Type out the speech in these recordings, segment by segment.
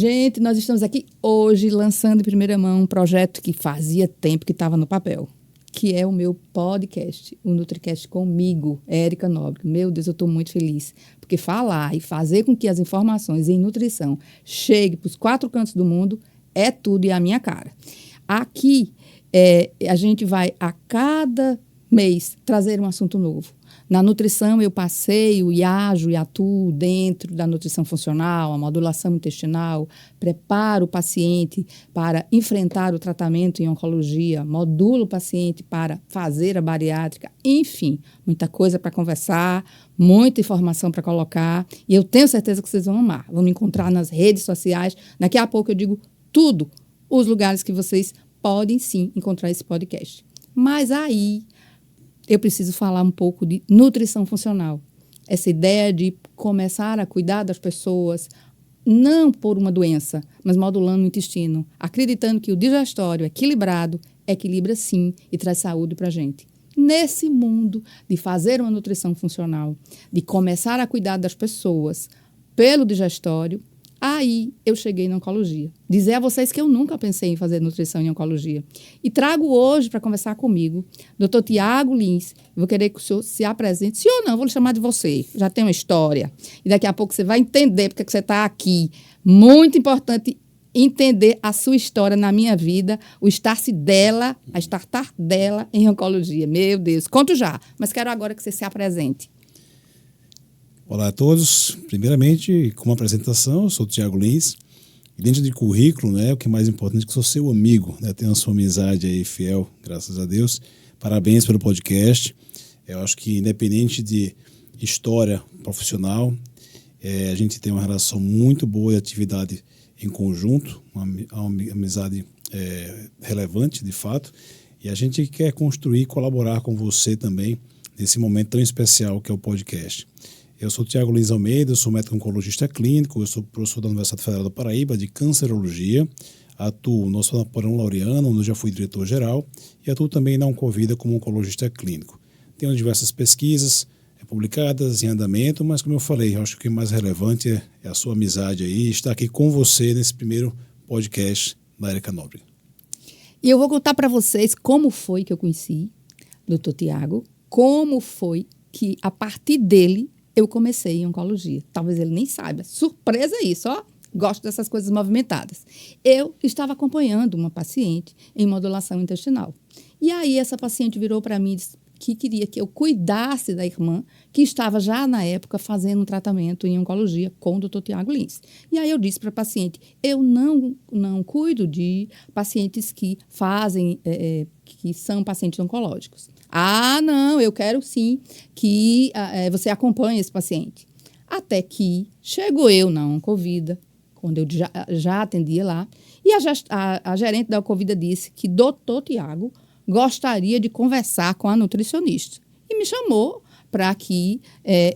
Gente, nós estamos aqui hoje lançando em primeira mão um projeto que fazia tempo que estava no papel, que é o meu podcast, o NutriCast comigo, Érica Nóbrega. Meu Deus, eu estou muito feliz, porque falar e fazer com que as informações em nutrição cheguem para os 4 cantos do mundo é tudo e é a minha cara. Aqui, a gente vai a cada mês trazer um assunto novo. Na nutrição, eu passeio e ajo e atuo dentro da nutrição funcional, a modulação intestinal, preparo o paciente para enfrentar o tratamento em oncologia, modulo o paciente para fazer a bariátrica, enfim, muita coisa para conversar, muita informação para colocar, e eu tenho certeza que vocês vão amar. Vão me encontrar nas redes sociais, daqui a pouco eu digo tudo, os lugares que vocês podem sim encontrar esse podcast. Mas aí eu preciso falar um pouco de nutrição funcional. Essa ideia de começar a cuidar das pessoas, não por uma doença, mas modulando o intestino, acreditando que o digestório equilibrado equilibra sim e traz saúde para a gente. Nesse mundo de fazer uma nutrição funcional, de começar a cuidar das pessoas pelo digestório, aí eu cheguei na oncologia. Dizer a vocês que eu nunca pensei em fazer nutrição em oncologia. E trago hoje para conversar comigo Dr. Tiago Lins. Vou querer que o senhor se apresente. Se ou não, vou lhe chamar de você. Já tem uma história. E daqui a pouco você vai entender porque que você está aqui. Muito importante entender a sua história na minha vida, o estar-se dela, a estar dela em oncologia. Meu Deus, conto já. Mas quero agora que você se apresente. Olá a todos. Primeiramente, como apresentação, eu sou o Tiago Lins. E dentro de currículo, né, o que é mais importante é que sou seu amigo, né, tenho a sua amizade aí fiel, graças a Deus. Parabéns pelo podcast. Eu acho que independente de história profissional, a gente tem uma relação muito boa de atividade em conjunto, uma amizade relevante de fato. E a gente quer construir e colaborar com você também nesse momento tão especial que é o podcast. Eu sou o Tiago Lins Almeida, eu sou médico oncologista clínico, eu sou professor da Universidade Federal da Paraíba de cancerologia, atuo no Hospital Napoleão Laureano, onde eu já fui diretor-geral, e atuo também na Oncovida como oncologista clínico. Tenho diversas pesquisas publicadas em andamento, mas como eu falei, eu acho que o mais relevante é a sua amizade aí, estar aqui com você nesse primeiro podcast da Érica Nóbrega. E eu vou contar para vocês como foi que eu conheci Dr. Tiago, como foi que a partir dele eu comecei em oncologia. Talvez ele nem saiba. Surpresa isso, ó. Gosto dessas coisas movimentadas. Eu estava acompanhando uma paciente em modulação intestinal. E aí essa paciente virou para mim e disse que queria que eu cuidasse da irmã, que estava já na época fazendo um tratamento em oncologia com o Dr. Tiago Lins. E aí eu disse para a paciente, eu não cuido de pacientes que fazem, que são pacientes oncológicos. Ah, não, eu quero sim que você acompanhe esse paciente. Até que chegou eu na Oncovida, quando eu já atendia lá, e a gerente da Oncovida disse que Dr. Tiago gostaria de conversar com a nutricionista. E me chamou para que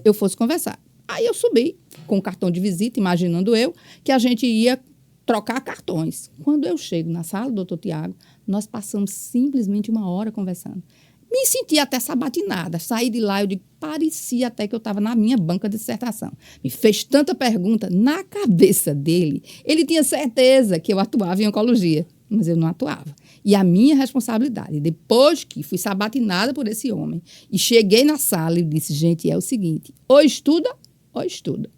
eu fosse conversar. Aí eu subi com o cartão de visita, imaginando eu que a gente ia trocar cartões. Quando eu chego na sala do Dr. Tiago, nós passamos simplesmente 1 hora conversando. Me senti até sabatinada. Saí de lá, eu digo, parecia até que eu estava na minha banca de dissertação. Me fez tanta pergunta. Na cabeça dele, ele tinha certeza que eu atuava em oncologia, mas eu não atuava. E a minha responsabilidade, depois que fui sabatinada por esse homem, e cheguei na sala e disse, gente, é o seguinte, ou estuda, ou estuda.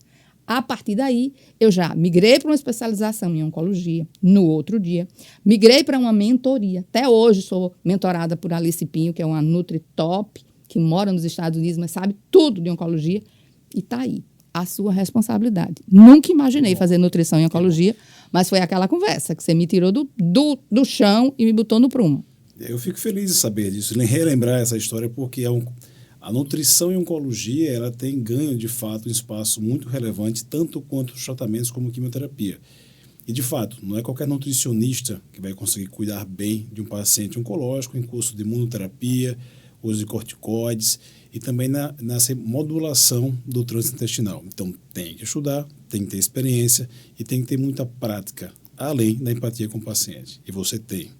A partir daí, eu já migrei para uma especialização em oncologia, no outro dia. Migrei para uma mentoria. Até hoje sou mentorada por Alice Pinho, que é uma Nutri Top, que mora nos Estados Unidos, mas sabe tudo de oncologia. E está aí, a sua responsabilidade. Nunca imaginei fazer nutrição em oncologia, mas foi aquela conversa que você me tirou do chão e me botou no prumo. Eu fico feliz de saber disso, relembrar essa história, porque a nutrição em oncologia ela tem ganho, de fato, um espaço muito relevante, tanto quanto os tratamentos como quimioterapia. E, de fato, não é qualquer nutricionista que vai conseguir cuidar bem de um paciente oncológico em curso de imunoterapia, uso de corticoides e também nessa modulação do trânsito intestinal. Então, tem que estudar, tem que ter experiência e tem que ter muita prática, além da empatia com o paciente. E você tem.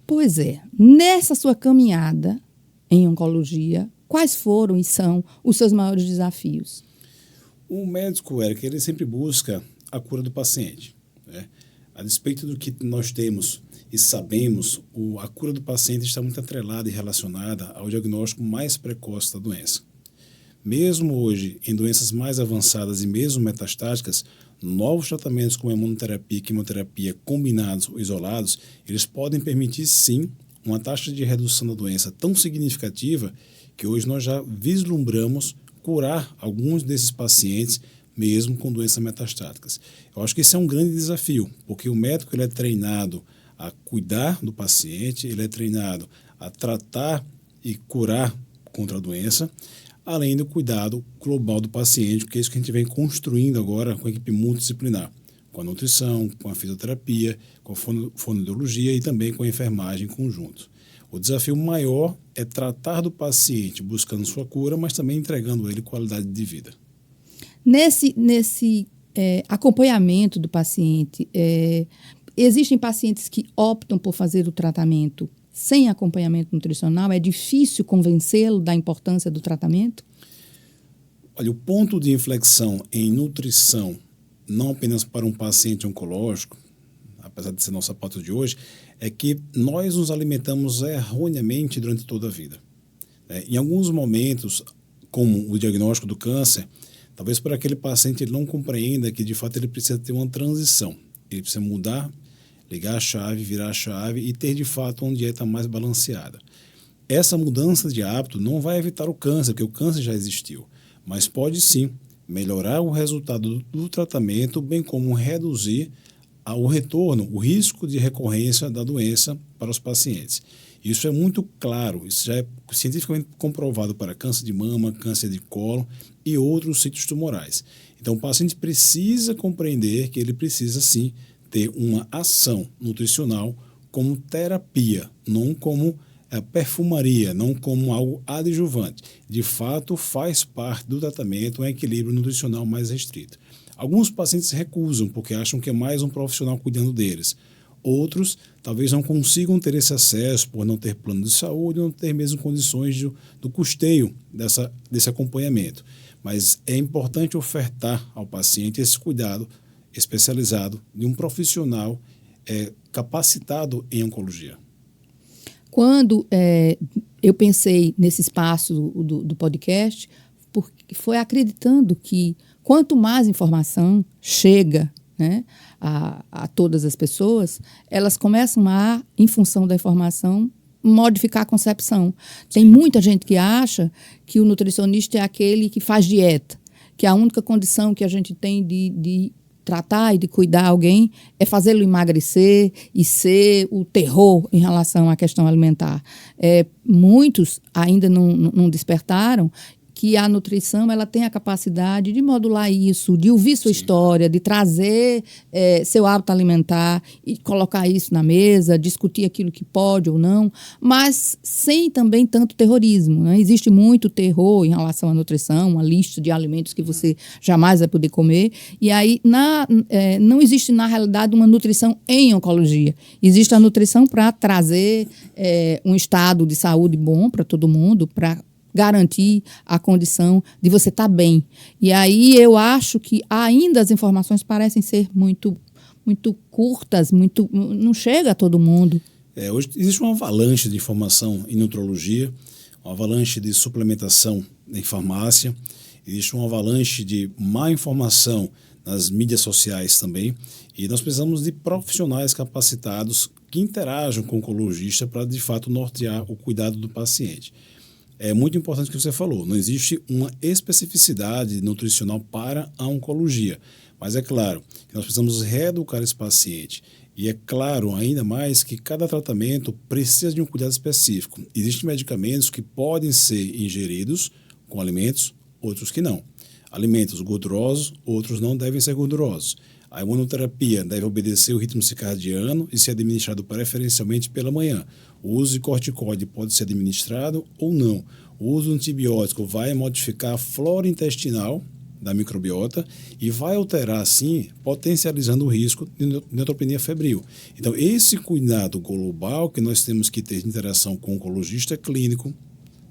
Pois é. Nessa sua caminhada em oncologia, quais foram e são os seus maiores desafios? O médico, Érica, ele sempre busca a cura do paciente. né? A despeito do que nós temos e sabemos, a cura do paciente está muito atrelada e relacionada ao diagnóstico mais precoce da doença. Mesmo hoje, em doenças mais avançadas e mesmo metastáticas, novos tratamentos como imunoterapia e quimioterapia combinados ou isolados, eles podem permitir sim uma taxa de redução da doença tão significativa que hoje nós já vislumbramos curar alguns desses pacientes mesmo com doenças metastáticas. Eu acho que esse é um grande desafio, porque o médico ele é treinado a cuidar do paciente, ele é treinado a tratar e curar contra a doença, além do cuidado global do paciente, que é isso que a gente vem construindo agora com a equipe multidisciplinar, com a nutrição, com a fisioterapia, com a fonoaudiologia e também com a enfermagem em conjunto. O desafio maior é tratar do paciente buscando sua cura, mas também entregando a ele qualidade de vida. Nesse acompanhamento do paciente, existem pacientes que optam por fazer o tratamento sem acompanhamento nutricional? É difícil convencê-lo da importância do tratamento? Olha, o ponto de inflexão em nutrição, não apenas para um paciente oncológico, apesar de ser nossa pauta de hoje, é que nós nos alimentamos erroneamente durante toda a vida. Em alguns momentos, como o diagnóstico do câncer, talvez para aquele paciente ele não compreenda que, de fato, ele precisa ter uma transição. Ele precisa mudar, ligar a chave, virar a chave e ter, de fato, uma dieta mais balanceada. Essa mudança de hábito não vai evitar o câncer, porque o câncer já existiu, mas pode, sim, melhorar o resultado do tratamento, bem como reduzir o retorno, o risco de recorrência da doença para os pacientes. Isso é muito claro, isso já é cientificamente comprovado para câncer de mama, câncer de cólon e outros sítios tumorais. Então, o paciente precisa compreender que ele precisa, sim, ter uma ação nutricional como terapia, não como perfumaria, não como algo adjuvante. De fato, faz parte do tratamento um equilíbrio nutricional mais restrito. Alguns pacientes recusam porque acham que é mais um profissional cuidando deles. Outros talvez não consigam ter esse acesso por não ter plano de saúde, não ter mesmo condições do custeio desse acompanhamento. Mas é importante ofertar ao paciente esse cuidado especializado de um profissional capacitado em oncologia. Quando eu pensei nesse espaço do podcast, foi acreditando que quanto mais informação chega, né, a todas as pessoas, elas começam em função da informação, modificar a concepção. Tem muita gente que acha que o nutricionista é aquele que faz dieta, que a única condição que a gente tem de tratar e de cuidar alguém é fazê-lo emagrecer e ser o terror em relação à questão alimentar. Muitos ainda não despertaram que a nutrição ela tem a capacidade de modular isso, de ouvir sua história, de trazer seu hábito alimentar e colocar isso na mesa, discutir aquilo que pode ou não, mas sem também tanto terrorismo, né? Existe muito terror em relação à nutrição, uma lista de alimentos que você jamais vai poder comer, e aí não existe na realidade uma nutrição em oncologia. Existe a nutrição para trazer um estado de saúde bom para todo mundo, para garantir a condição de você estar bem. E aí eu acho que ainda as informações parecem ser muito, muito curtas, não chega a todo mundo. Hoje existe uma avalanche de informação em nutrologia, uma avalanche de suplementação em farmácia, existe uma avalanche de má informação nas mídias sociais também, e nós precisamos de profissionais capacitados que interajam com o oncologista para, de fato, nortear o cuidado do paciente. É muito importante o que você falou, não existe uma especificidade nutricional para a oncologia, mas é claro que nós precisamos reeducar esse paciente e é claro ainda mais que cada tratamento precisa de um cuidado específico. Existem medicamentos que podem ser ingeridos com alimentos, outros que não. Alimentos gordurosos, outros não devem ser gordurosos. A imunoterapia deve obedecer o ritmo circadiano e ser administrado preferencialmente pela manhã. O uso de corticoide pode ser administrado ou não. O uso do antibiótico vai modificar a flora intestinal da microbiota e vai alterar, assim, potencializando o risco de neutropenia febril. Então, esse cuidado global que nós temos que ter de interação com o oncologista clínico,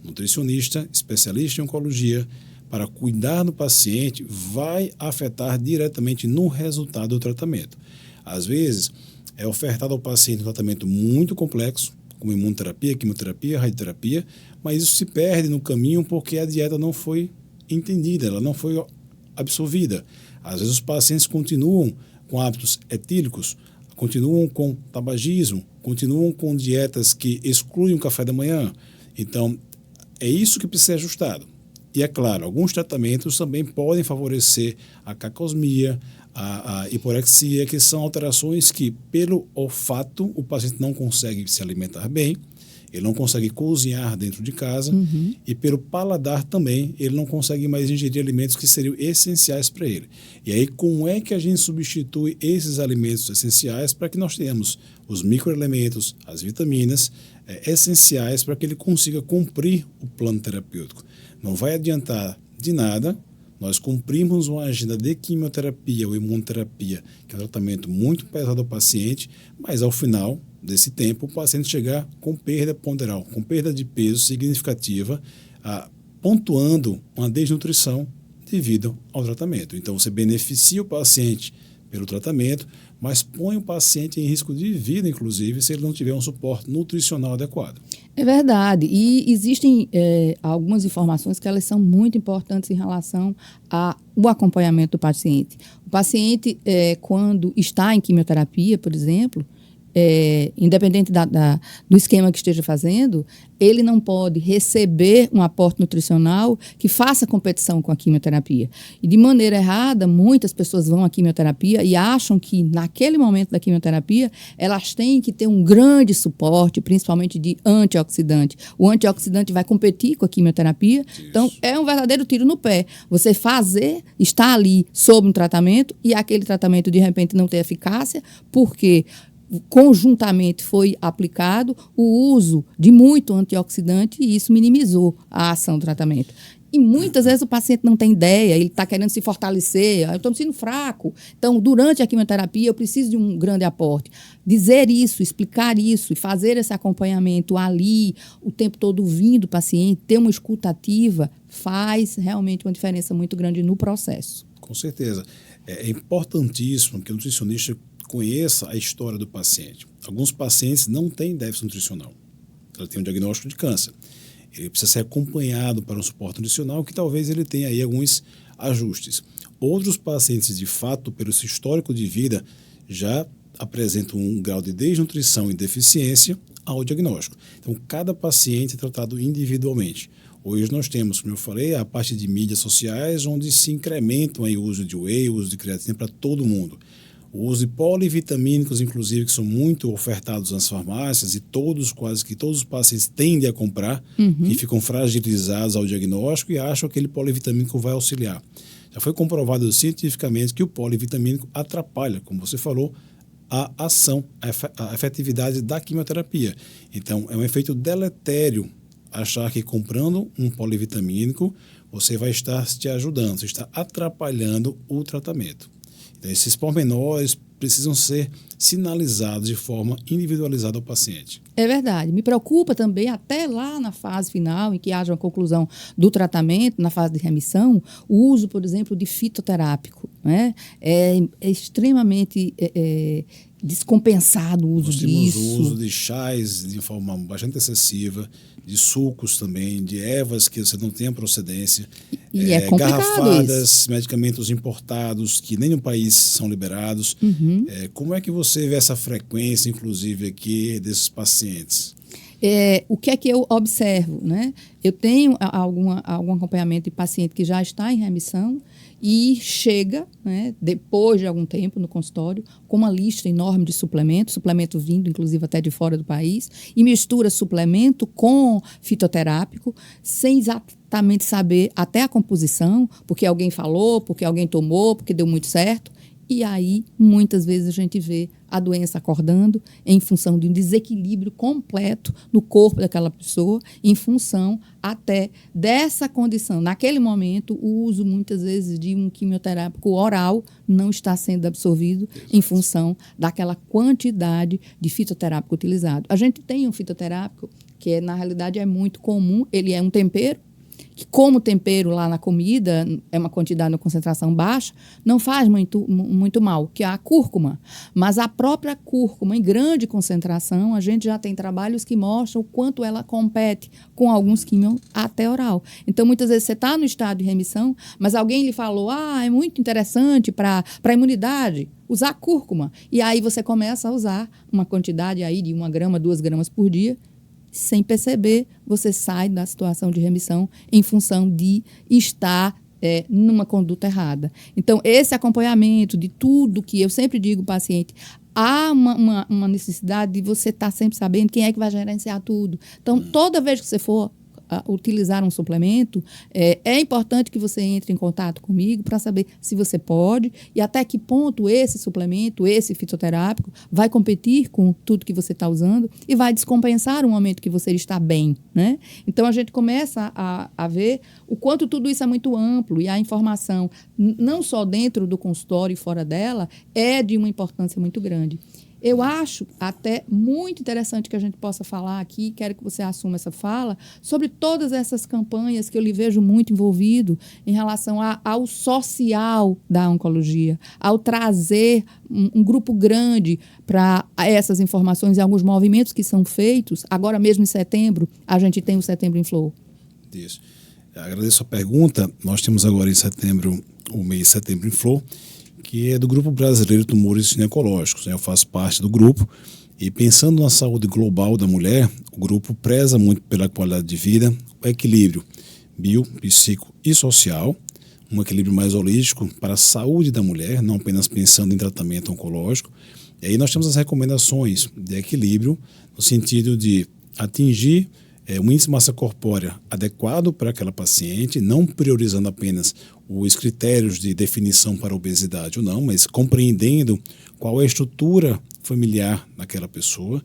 nutricionista, especialista em oncologia, para cuidar do paciente, vai afetar diretamente no resultado do tratamento. Às vezes, é ofertado ao paciente um tratamento muito complexo, como imunoterapia, quimioterapia, radioterapia, mas isso se perde no caminho porque a dieta não foi entendida, ela não foi absorvida. Às vezes os pacientes continuam com hábitos etílicos, continuam com tabagismo, continuam com dietas que excluem o café da manhã. Então, é isso que precisa ser ajustado. E é claro, alguns tratamentos também podem favorecer a cacosmia, a hiporexia, que são alterações que, pelo olfato, o paciente não consegue se alimentar bem, ele não consegue cozinhar dentro de casa, e pelo paladar também, ele não consegue mais ingerir alimentos que seriam essenciais para ele. E aí, como é que a gente substitui esses alimentos essenciais para que nós tenhamos os microelementos, as vitaminas essenciais para que ele consiga cumprir o plano terapêutico? Não vai adiantar de nada nós cumprimos uma agenda de quimioterapia ou imunoterapia, que é um tratamento muito pesado ao paciente, mas ao final desse tempo o paciente chegar com perda ponderal, com perda de peso significativa, pontuando uma desnutrição devido ao tratamento. Então você beneficia o paciente pelo tratamento, mas põe o paciente em risco de vida, inclusive, se ele não tiver um suporte nutricional adequado. É verdade. E existem algumas informações que elas são muito importantes em relação ao acompanhamento do paciente. O paciente, quando está em quimioterapia, por exemplo, independente do esquema que esteja fazendo, ele não pode receber um aporte nutricional que faça competição com a quimioterapia. E de maneira errada, muitas pessoas vão à quimioterapia e acham que naquele momento da quimioterapia elas têm que ter um grande suporte, principalmente de antioxidante. O antioxidante vai competir com a quimioterapia. Isso. Então, é um verdadeiro tiro no pé. Você estar ali sob um tratamento e aquele tratamento de repente não ter eficácia, porque conjuntamente foi aplicado o uso de muito antioxidante e isso minimizou a ação do tratamento. E muitas vezes o paciente não tem ideia, ele está querendo se fortalecer, eu estou me sentindo fraco. Então, durante a quimioterapia, eu preciso de um grande aporte. Dizer isso, explicar isso e fazer esse acompanhamento ali, o tempo todo ouvindo o paciente, ter uma escuta ativa, faz realmente uma diferença muito grande no processo. Com certeza. É importantíssimo que o nutricionista conheça a história do paciente. Alguns pacientes não têm déficit nutricional. Ela tem um diagnóstico de câncer. Ele precisa ser acompanhado para um suporte nutricional que talvez ele tenha aí alguns ajustes. Outros pacientes, de fato, pelo seu histórico de vida, já apresentam um grau de desnutrição e deficiência ao diagnóstico. Então, cada paciente é tratado individualmente. Hoje nós temos, como eu falei, a parte de mídias sociais, onde se incrementam aí o uso de whey, o uso de creatina para todo mundo. O uso de polivitamínicos, inclusive, que são muito ofertados nas farmácias e quase que todos os pacientes tendem a comprar, que ficam fragilizados ao diagnóstico e acham que aquele polivitamínico vai auxiliar. Já foi comprovado cientificamente que o polivitamínico atrapalha, como você falou, a ação, a efetividade da quimioterapia. Então, é um efeito deletério achar que comprando um polivitamínico você vai estar te ajudando, você está atrapalhando o tratamento. Esses pormenores precisam ser sinalizados de forma individualizada ao paciente. É verdade. Me preocupa também, até lá na fase final, em que haja uma conclusão do tratamento, na fase de remissão, o uso, por exemplo, de fitoterápico. Né? É extremamente descompensado o uso disso. O uso de chás de forma bastante excessiva, de sucos também, de ervas que você não tem a procedência. E é complicado garrafadas, isso. Medicamentos importados que nem no país são liberados. Como é que você vê essa frequência, inclusive, aqui desses pacientes? O que é que eu observo? Né? Eu tenho algum acompanhamento de paciente que já está em remissão e chega, né, depois de algum tempo no consultório, com uma lista enorme de suplemento vindo, inclusive, até de fora do país, e mistura suplemento com fitoterápico, sem exatamente saber até a composição, porque alguém falou, porque alguém tomou, porque deu muito certo. E aí, muitas vezes, a gente vê a doença acordando em função de um desequilíbrio completo no corpo daquela pessoa, em função até dessa condição. Naquele momento, o uso, muitas vezes, de um quimioterápico oral não está sendo absorvido em função daquela quantidade de fitoterápico utilizado. A gente tem um fitoterápico que, na realidade, é muito comum, ele é um tempero, que como tempero lá na comida, é uma quantidade, uma concentração baixa, não faz muito mal, que é a cúrcuma. Mas a própria cúrcuma, em grande concentração, a gente já tem trabalhos que mostram o quanto ela compete com alguns químicos até oral. Então, muitas vezes você está no estado de remissão, mas alguém lhe falou, é muito interessante para a imunidade usar cúrcuma. E aí você começa a usar uma quantidade aí de 1 grama, 2 gramas por dia, sem perceber, você sai da situação de remissão em função de estar numa conduta errada. Então, esse acompanhamento de tudo que eu sempre digo ao paciente, há uma necessidade de você estar sempre sabendo quem é que vai gerenciar tudo. Então, toda vez que você for utilizar um suplemento, é importante que você entre em contato comigo para saber se você pode e até que ponto esse suplemento, esse fitoterápico, vai competir com tudo que você está usando e vai descompensar o momento que você está bem, né? Então, a gente começa a ver o quanto tudo isso é muito amplo e a informação, não só dentro do consultório e fora dela, é de uma importância muito grande. Eu acho até muito interessante que a gente possa falar aqui, quero que você assuma essa fala, sobre todas essas campanhas que eu lhe vejo muito envolvido em relação ao social da oncologia, ao trazer um grupo grande para essas informações e alguns movimentos que são feitos. Agora mesmo em setembro, a gente tem o Setembro em Flor. Isso. Agradeço a pergunta. Nós temos agora em setembro o mês Setembro em Flor, que é do Grupo Brasileiro de Tumores Ginecológicos. Eu faço parte do grupo e, pensando na saúde global da mulher, o grupo preza muito pela qualidade de vida, o equilíbrio bio, psíquico e social, um equilíbrio mais holístico para a saúde da mulher, não apenas pensando em tratamento oncológico. E aí nós temos as recomendações de equilíbrio no sentido de atingir um índice de massa corpórea adequado para aquela paciente, não priorizando apenas os critérios de definição para obesidade ou não, mas compreendendo qual é a estrutura familiar daquela pessoa,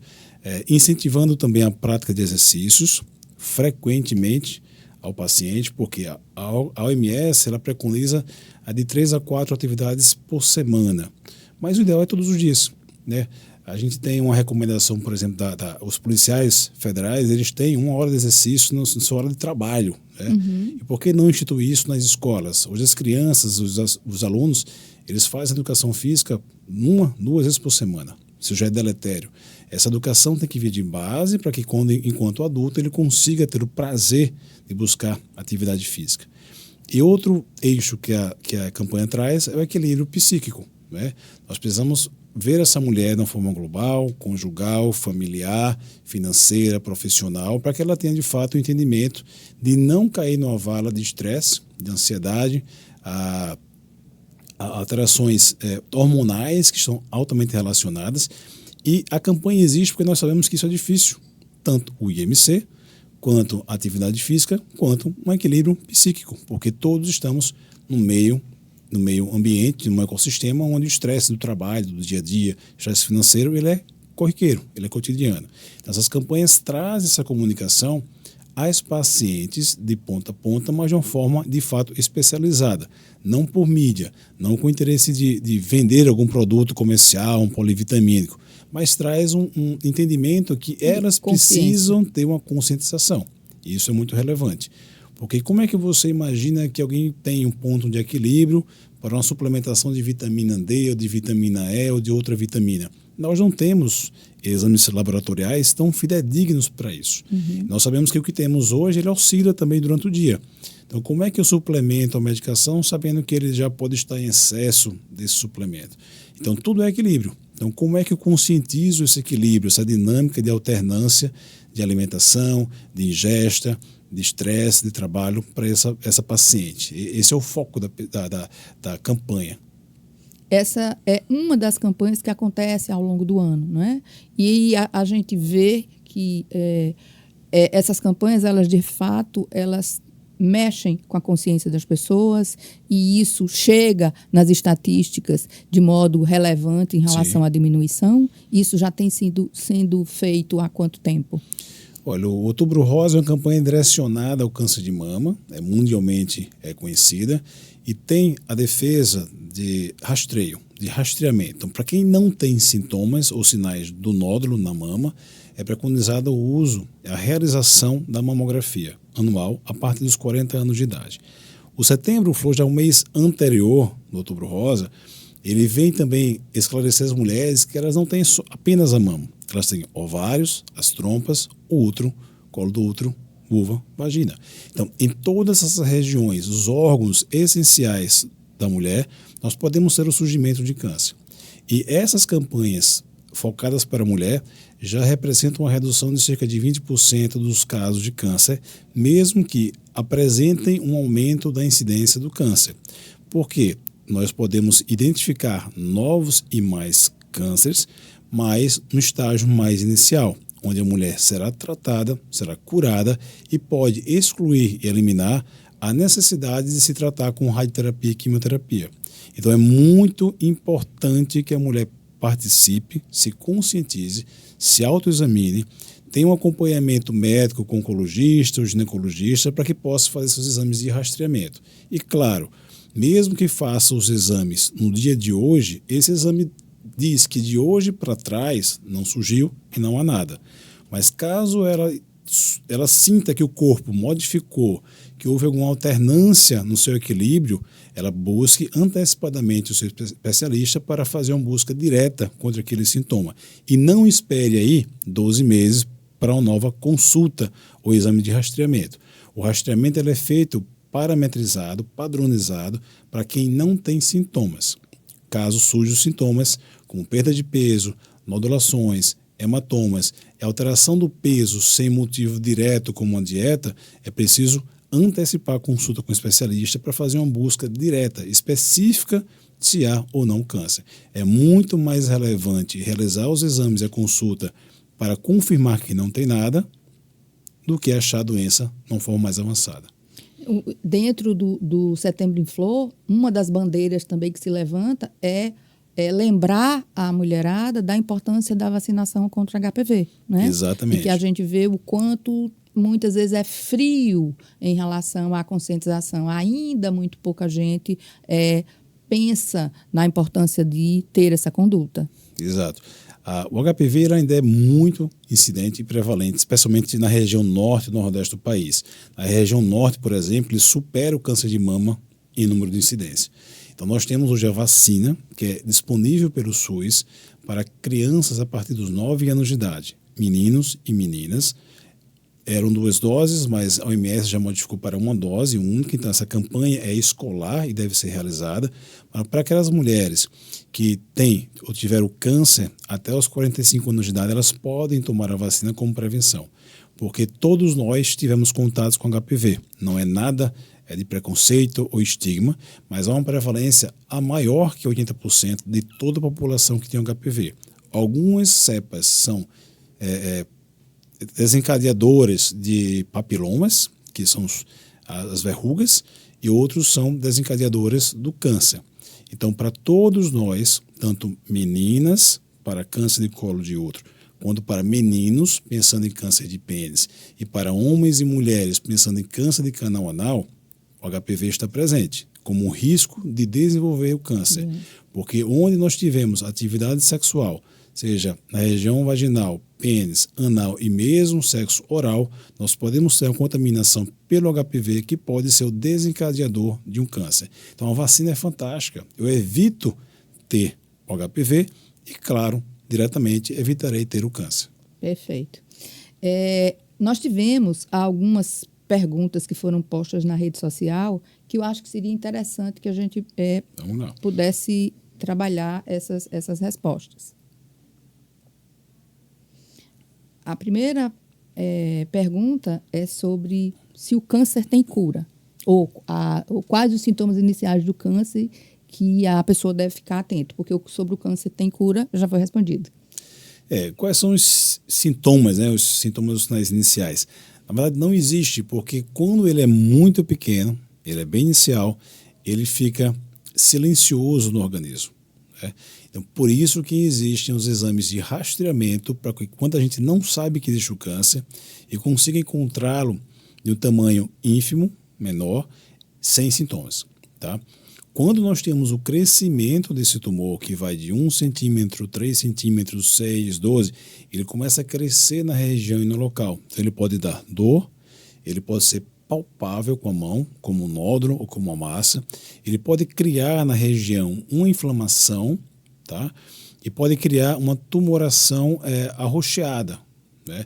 incentivando também a prática de exercícios frequentemente ao paciente, porque a OMS ela preconiza a de 3 a 4 atividades por semana, mas o ideal é todos os dias, né? A gente tem uma recomendação, por exemplo, os policiais federais, eles têm 1 hora de exercício na sua hora de trabalho, né? Uhum. E por que não instituir isso nas escolas? Hoje as crianças, os alunos, eles fazem educação física 1, 2 vezes por semana. Isso já é deletério. Essa educação tem que vir de base para que, enquanto adulto, ele consiga ter o prazer de buscar atividade física. E outro eixo que a campanha traz é o equilíbrio psíquico, né? Nós precisamos ver essa mulher de uma forma global, conjugal, familiar, financeira, profissional, para que ela tenha de fato o entendimento de não cair numa vala de estresse, de ansiedade, a alterações hormonais que estão altamente relacionadas. E a campanha existe porque nós sabemos que isso é difícil, tanto o IMC, quanto a atividade física, quanto um equilíbrio psíquico, porque todos estamos no meio ambiente, num ecossistema onde o estresse do trabalho, do dia a dia, estresse financeiro, ele é corriqueiro, ele é cotidiano. Então, essas campanhas trazem essa comunicação às pacientes de ponta a ponta, mas de uma forma, de fato, especializada. Não por mídia, não com interesse de vender algum produto comercial, um polivitamínico, mas traz um entendimento que elas precisam ter uma conscientização. E isso é muito relevante. Porque como é que você imagina que alguém tem um ponto de equilíbrio para uma suplementação de vitamina D ou de vitamina E ou de outra vitamina? Nós não temos exames laboratoriais tão fidedignos para isso. Uhum. Nós sabemos que o que temos hoje ele auxilia também durante o dia. Então, como é que eu suplemento a medicação sabendo que ele já pode estar em excesso desse suplemento? Então, tudo é equilíbrio. Então, como é que eu conscientizo esse equilíbrio, essa dinâmica de alternância de alimentação, de ingesta, de estresse, de trabalho para essa paciente? Esse é o foco da campanha. Essa é uma das campanhas que acontece ao longo do ano, não é? E a gente vê que essas campanhas, elas de fato, elas mexem com a consciência das pessoas e isso chega nas estatísticas de modo relevante em relação à diminuição. Isso já tem sendo feito há quanto tempo? Olha, o Outubro Rosa é uma campanha direcionada ao câncer de mama, mundialmente conhecida, e tem a defesa de rastreamento. Então, para quem não tem sintomas ou sinais do nódulo na mama, é preconizado o uso, a realização da mamografia. anual a partir dos 40 anos de idade. O Setembro Flor, já é um mês anterior do Outubro Rosa, ele vem também esclarecer as mulheres que elas não têm apenas a mama. Elas têm ovários, as trompas, o útero, colo do útero, vulva, vagina. Então, em todas essas regiões, os órgãos essenciais da mulher, nós podemos ter o surgimento de câncer. E essas campanhas focadas para a mulher já representam uma redução de cerca de 20% dos casos de câncer, mesmo que apresentem um aumento da incidência do câncer. Por quê? Nós podemos identificar novos e mais cânceres, mas no estágio mais inicial, onde a mulher será tratada, será curada e pode excluir e eliminar a necessidade de se tratar com radioterapia e quimioterapia. Então é muito importante que a mulher participe, se conscientize, se autoexamine, tenha um acompanhamento médico com oncologista ou ginecologista para que possa fazer seus exames de rastreamento. E claro, mesmo que faça os exames no dia de hoje, esse exame diz que de hoje para trás não surgiu e não há nada. Mas caso ela sinta que o corpo modificou, que houve alguma alternância no seu equilíbrio, ela busque antecipadamente o seu especialista para fazer uma busca direta contra aquele sintoma. E não espere aí 12 meses para uma nova consulta ou exame de rastreamento. O rastreamento ele é feito parametrizado, padronizado, para quem não tem sintomas. Caso surjam sintomas como perda de peso, nodulações, hematomas, alteração do peso sem motivo direto como uma dieta, é preciso antecipar a consulta com o especialista para fazer uma busca direta, específica, se há ou não câncer. É muito mais relevante realizar os exames e a consulta para confirmar que não tem nada do que achar a doença numa forma mais avançada. Dentro do Setembro em Flor, uma das bandeiras também que se levanta é lembrar a mulherada da importância da vacinação contra HPV, né? Exatamente. E que a gente vê o quanto muitas vezes é frio em relação à conscientização. Ainda muito pouca gente pensa na importância de ter essa conduta. Exato. O HPV ainda é muito incidente e prevalente, especialmente na região norte e nordeste do país. Na região norte, por exemplo, ele supera o câncer de mama em número de incidência. Então, nós temos hoje a vacina, que é disponível pelo SUS para crianças a partir dos 9 anos de idade, meninos e meninas. Eram 2 doses, mas a OMS já modificou para 1 dose única, então essa campanha é escolar e deve ser realizada para aquelas mulheres que têm ou tiveram câncer até os 45 anos de idade, elas podem tomar a vacina como prevenção, porque todos nós tivemos contatos com HPV, não é nada de preconceito ou estigma, mas há uma prevalência a maior que 80% de toda a população que tem HPV. Algumas cepas são desencadeadores de papilomas, que são as verrugas, e outros são desencadeadores do câncer. Então, para todos nós, tanto meninas para câncer de colo de útero, quanto para meninos pensando em câncer de pênis, e para homens e mulheres pensando em câncer de canal anal, o HPV está presente como um risco de desenvolver o câncer. Porque onde nós tivemos atividade sexual, seja na região vaginal, pênis, anal e mesmo sexo oral, nós podemos ter uma contaminação pelo HPV que pode ser o desencadeador de um câncer. Então a vacina é fantástica. Eu evito ter o HPV e, claro, diretamente evitarei ter o câncer. Perfeito. Nós tivemos algumas perguntas que foram postas na rede social que eu acho que seria interessante que a gente pudesse trabalhar essas respostas. A primeira pergunta é sobre se o câncer tem cura, ou quais os sintomas iniciais do câncer que a pessoa deve ficar atento, porque sobre o câncer tem cura já foi respondido. Quais são os sintomas, né, os sintomas, os sinais iniciais? Na verdade, não existe, porque quando ele é muito pequeno, ele é bem inicial, ele fica silencioso no organismo. Né? Então, por isso que existem os exames de rastreamento, para que quando a gente não sabe que existe o câncer, e consiga encontrá-lo de um tamanho ínfimo, menor, sem sintomas. Tá? Quando nós temos o crescimento desse tumor, que vai de 1 centímetro, 3 centímetros, 6, 12, ele começa a crescer na região e no local. Então, ele pode dar dor, Ele pode ser palpável com a mão, como um nódulo ou como uma massa. Ele pode criar na região uma inflamação, tá? E pode criar uma tumoração arroxeada, né?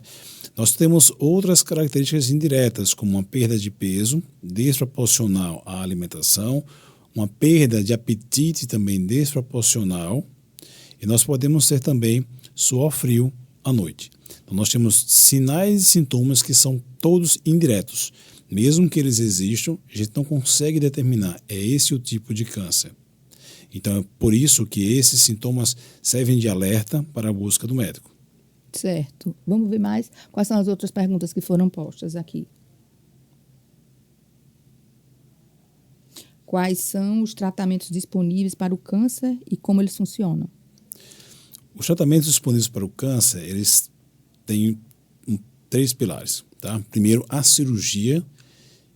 Nós temos outras características indiretas, como uma perda de peso desproporcional à alimentação, uma perda de apetite também desproporcional, e nós podemos ter também suor frio à noite. Então, nós temos sinais e sintomas que são todos indiretos. Mesmo que eles existam, a gente não consegue determinar, é esse o tipo de câncer. Então, é por isso que esses sintomas servem de alerta para a busca do médico. Certo. Vamos ver mais quais são as outras perguntas que foram postas aqui. Quais são os tratamentos disponíveis para o câncer e como eles funcionam? Os tratamentos disponíveis para o câncer, eles têm 3 pilares. Tá? Primeiro, a cirurgia,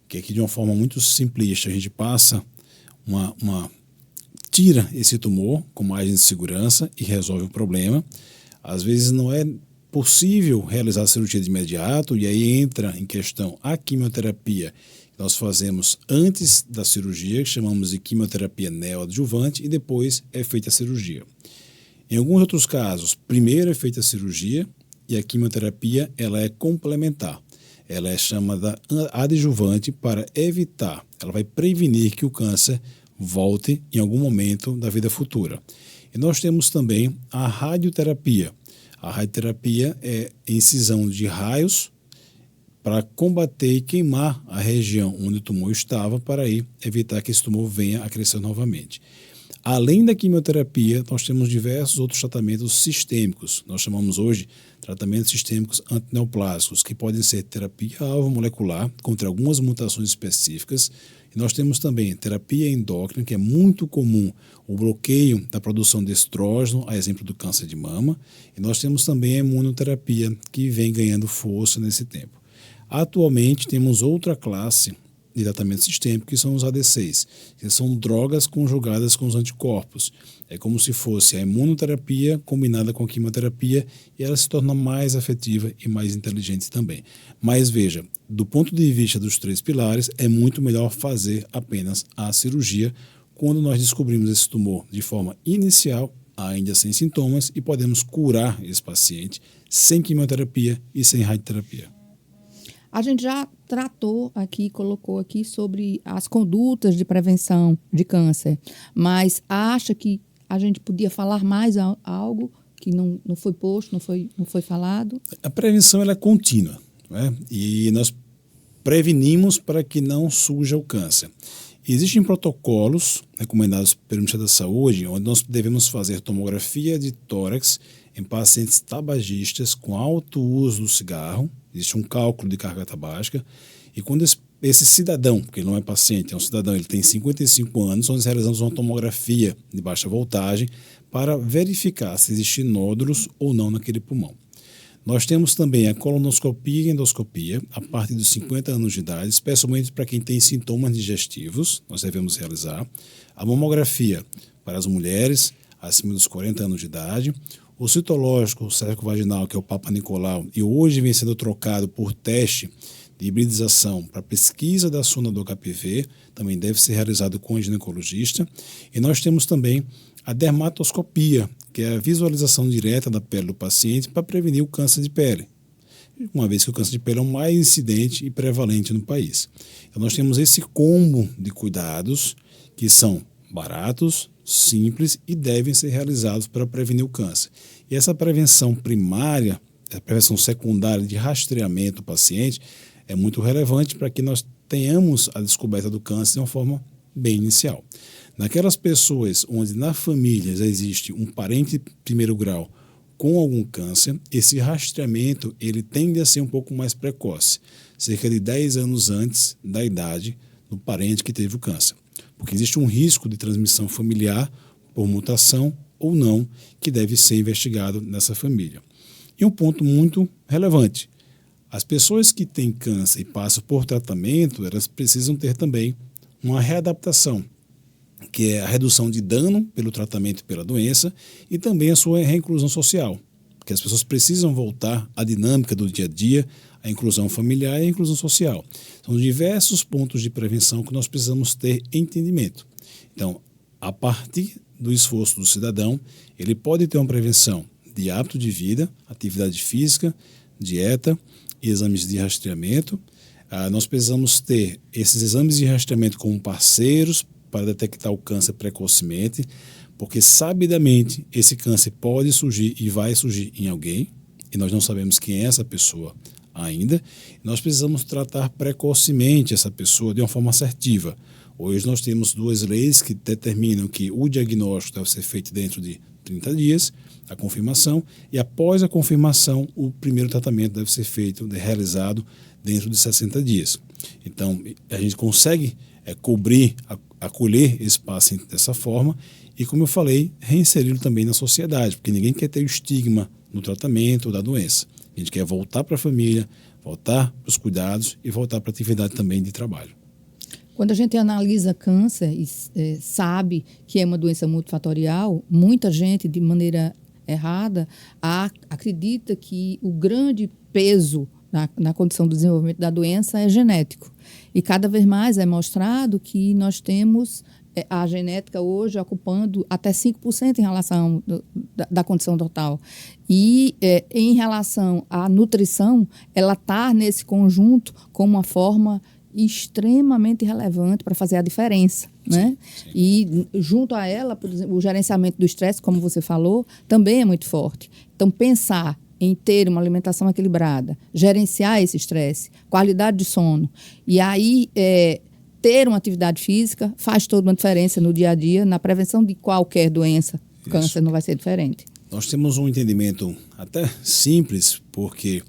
que aqui de uma forma muito simplista, a gente passa tira esse tumor com margem de segurança e resolve o problema. Às vezes não é possível realizar a cirurgia de imediato, e aí entra em questão a quimioterapia que nós fazemos antes da cirurgia, que chamamos de quimioterapia neoadjuvante, e depois é feita a cirurgia. Em alguns outros casos, primeiro é feita a cirurgia e a quimioterapia ela é complementar. Ela é chamada adjuvante para evitar, ela vai prevenir que o câncer volte em algum momento da vida futura. E nós temos também a radioterapia. A radioterapia é incisão de raios para combater e queimar a região onde o tumor estava, para aí evitar que esse tumor venha a crescer novamente. Além da quimioterapia, nós temos diversos outros tratamentos sistêmicos. Nós chamamos hoje tratamentos sistêmicos antineoplásicos, que podem ser terapia-alvo molecular contra algumas mutações específicas. E nós temos também terapia endócrina, que é muito comum, o bloqueio da produção de estrógeno, a exemplo do câncer de mama. E nós temos também a imunoterapia, que vem ganhando força nesse tempo. Atualmente, temos outra classe de tratamento sistêmico, que são os ADCs, que são drogas conjugadas com os anticorpos. É como se fosse a imunoterapia combinada com a quimioterapia, e ela se torna mais afetiva e mais inteligente também. Mas veja, do ponto de vista dos 3 pilares, é muito melhor fazer apenas a cirurgia quando nós descobrimos esse tumor de forma inicial, ainda sem sintomas, e podemos curar esse paciente sem quimioterapia e sem radioterapia. A gente já tratou aqui, colocou aqui sobre as condutas de prevenção de câncer, mas acha que a gente podia falar mais algo que não foi posto, não foi falado? A prevenção ela é contínua, né? E nós prevenimos para que não surja o câncer. Existem protocolos recomendados pelo Ministério da Saúde, onde nós devemos fazer tomografia de tórax em pacientes tabagistas com alto uso do cigarro. Existe um cálculo de carga tabágica, e quando esse cidadão, porque ele não é paciente, é um cidadão, ele tem 55 anos, nós realizamos uma tomografia de baixa voltagem para verificar se existem nódulos ou não naquele pulmão. Nós temos também a colonoscopia e endoscopia a partir dos 50 anos de idade, especialmente para quem tem sintomas digestivos, nós devemos realizar. A mamografia para as mulheres acima dos 40 anos de idade. O citológico cervicovaginal, que é o Papa Nicolau, e hoje vem sendo trocado por teste de hibridização para pesquisa da sonda do HPV, também deve ser realizado com o ginecologista. E nós temos também a dermatoscopia, que é a visualização direta da pele do paciente para prevenir o câncer de pele, uma vez que o câncer de pele é o mais incidente e prevalente no país. Então nós temos esse combo de cuidados que são baratos, simples e devem ser realizados para prevenir o câncer. E essa prevenção primária, a prevenção secundária de rastreamento do paciente é muito relevante para que nós tenhamos a descoberta do câncer de uma forma bem inicial. Naquelas pessoas onde na família já existe um parente de primeiro grau com algum câncer, esse rastreamento ele tende a ser um pouco mais precoce, cerca de 10 anos antes da idade do parente que teve o câncer. Porque existe um risco de transmissão familiar por mutação ou não, que deve ser investigado nessa família. E um ponto muito relevante, as pessoas que têm câncer e passam por tratamento, elas precisam ter também uma readaptação, que é a redução de dano pelo tratamento e pela doença, e também a sua reinclusão social, porque as pessoas precisam voltar à dinâmica do dia a dia, a inclusão familiar e a inclusão social. São diversos pontos de prevenção que nós precisamos ter entendimento. Então, a partir do esforço do cidadão, ele pode ter uma prevenção de hábito de vida, atividade física, dieta, exames de rastreamento. Nós precisamos ter esses exames de rastreamento como parceiros para detectar o câncer precocemente, porque sabidamente esse câncer pode surgir e vai surgir em alguém, e nós não sabemos quem é essa pessoa ainda. Nós precisamos tratar precocemente essa pessoa de uma forma assertiva. Hoje nós temos 2 leis que determinam que o diagnóstico deve ser feito dentro de 30 dias, a confirmação, e após a confirmação, o primeiro tratamento deve ser feito, realizado dentro de 60 dias. Então, a gente consegue acolher esse paciente dessa forma e, como eu falei, reinseri-lo também na sociedade, porque ninguém quer ter o estigma no tratamento ou da doença. A gente quer voltar para a família, voltar para os cuidados e voltar para a atividade também de trabalho. Quando a gente analisa câncer e sabe que é uma doença multifatorial, muita gente, de maneira errada, acredita que o grande peso na condição do desenvolvimento da doença é genético. E cada vez mais é mostrado que nós temos a genética hoje ocupando até 5% em relação da condição total. E em relação à nutrição, ela está nesse conjunto como uma forma extremamente relevante para fazer a diferença, né? Sim. E junto a ela, por exemplo, o gerenciamento do estresse, como você falou, também é muito forte. Então, pensar em ter uma alimentação equilibrada, gerenciar esse estresse, qualidade de sono, e aí ter uma atividade física faz toda uma diferença no dia a dia, na prevenção de qualquer doença. Isso. Câncer não vai ser diferente. Nós temos um entendimento até simples, porque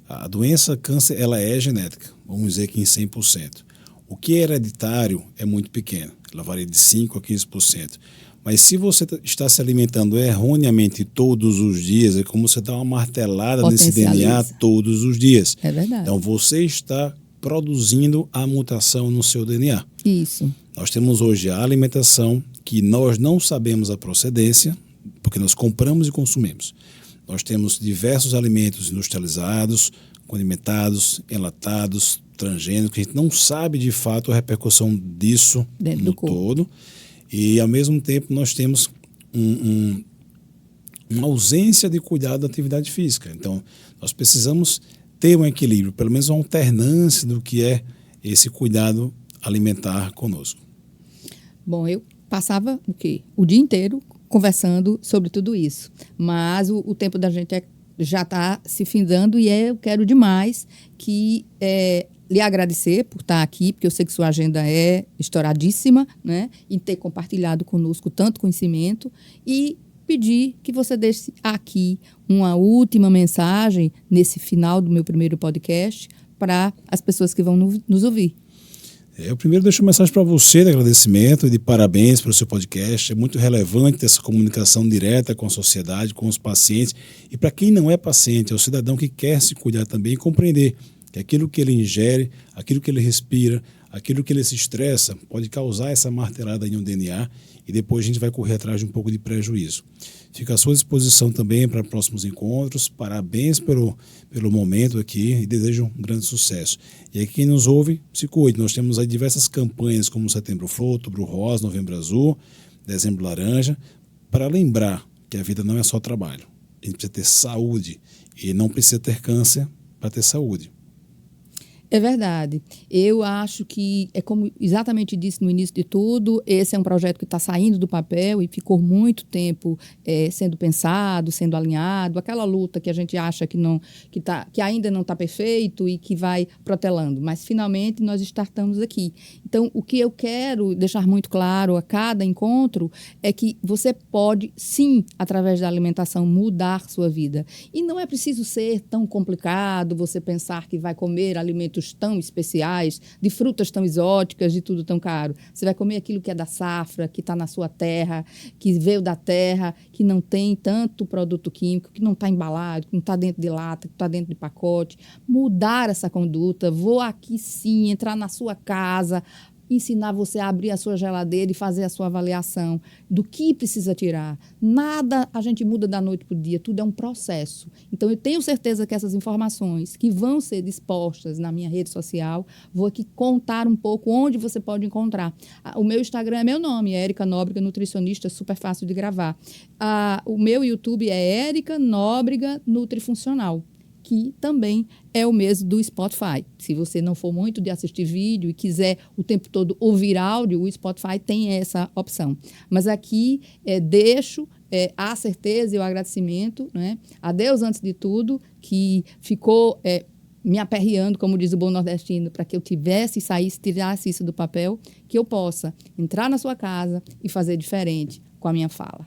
a doença câncer ela é genética, vamos dizer que em 100%. O que é hereditário é muito pequeno, ela varia de 5% a 15%. Mas se você está se alimentando erroneamente todos os dias, é como você dar uma martelada nesse DNA todos os dias. É verdade. Então você está produzindo a mutação no seu DNA. Isso. Nós temos hoje a alimentação que nós não sabemos a procedência, porque nós compramos e consumimos. Nós temos diversos alimentos industrializados, condimentados, enlatados, transgênicos, que a gente não sabe de fato a repercussão disso dentro no todo. E, ao mesmo tempo, nós temos uma ausência de cuidado da atividade física. Então, nós precisamos ter um equilíbrio, pelo menos uma alternância do que é esse cuidado alimentar conosco. Bom, eu passava o dia inteiro conversando sobre tudo isso, mas o tempo da gente já está se findando e eu quero demais lhe agradecer por estar aqui, porque eu sei que sua agenda é estouradíssima, né, em ter compartilhado conosco tanto conhecimento, e pedir que você deixe aqui uma última mensagem nesse final do meu primeiro podcast para as pessoas que vão nos ouvir. Eu primeiro deixo uma mensagem para você de agradecimento e de parabéns pelo seu podcast. É muito relevante essa comunicação direta com a sociedade, com os pacientes. E para quem não é paciente, é o cidadão que quer se cuidar também e compreender que aquilo que ele ingere, aquilo que ele respira, aquilo que ele se estressa, pode causar essa martelada em um DNA e depois a gente vai correr atrás de um pouco de prejuízo. Fico à sua disposição também para próximos encontros. Parabéns pelo momento aqui e desejo um grande sucesso. E aí quem nos ouve, se cuide. Nós temos aí diversas campanhas como Setembro Flor, Outubro Rosa, Novembro Azul, Dezembro Laranja, para lembrar que a vida não é só trabalho. A gente precisa ter saúde e não precisa ter câncer para ter saúde. É verdade. Eu acho que, como exatamente disse no início de tudo, esse é um projeto que está saindo do papel e ficou muito tempo sendo pensado, sendo alinhado, aquela luta que a gente acha que ainda não está perfeito e que vai protelando, mas finalmente nós estamos aqui. Então, o que eu quero deixar muito claro a cada encontro é que você pode, sim, através da alimentação, mudar sua vida. E não é preciso ser tão complicado você pensar que vai comer alimentos tão especiais, de frutas tão exóticas, de tudo tão caro. Você vai comer aquilo que é da safra, que está na sua terra, que veio da terra, que não tem tanto produto químico, que não está embalado, que não está dentro de lata, que está dentro de pacote. Mudar essa conduta. Vou aqui sim entrar na sua casa, ensinar você a abrir a sua geladeira e fazer a sua avaliação do que precisa tirar. Nada a gente muda da noite para o dia, tudo é um processo. Então, eu tenho certeza que essas informações que vão ser dispostas na minha rede social, vou aqui contar um pouco onde você pode encontrar. O meu Instagram é meu nome, é Érica Nóbrega, nutricionista, super fácil de gravar. O meu YouTube é Érica Nóbrega Nutrifuncional, que também é o mesmo do Spotify. Se você não for muito de assistir vídeo e quiser o tempo todo ouvir áudio, o Spotify tem essa opção. Mas aqui deixo a certeza e o agradecimento, né, a Deus antes de tudo, que ficou me aperreando, como diz o bom nordestino, para que eu tirasse isso do papel, que eu possa entrar na sua casa e fazer diferente com a minha fala.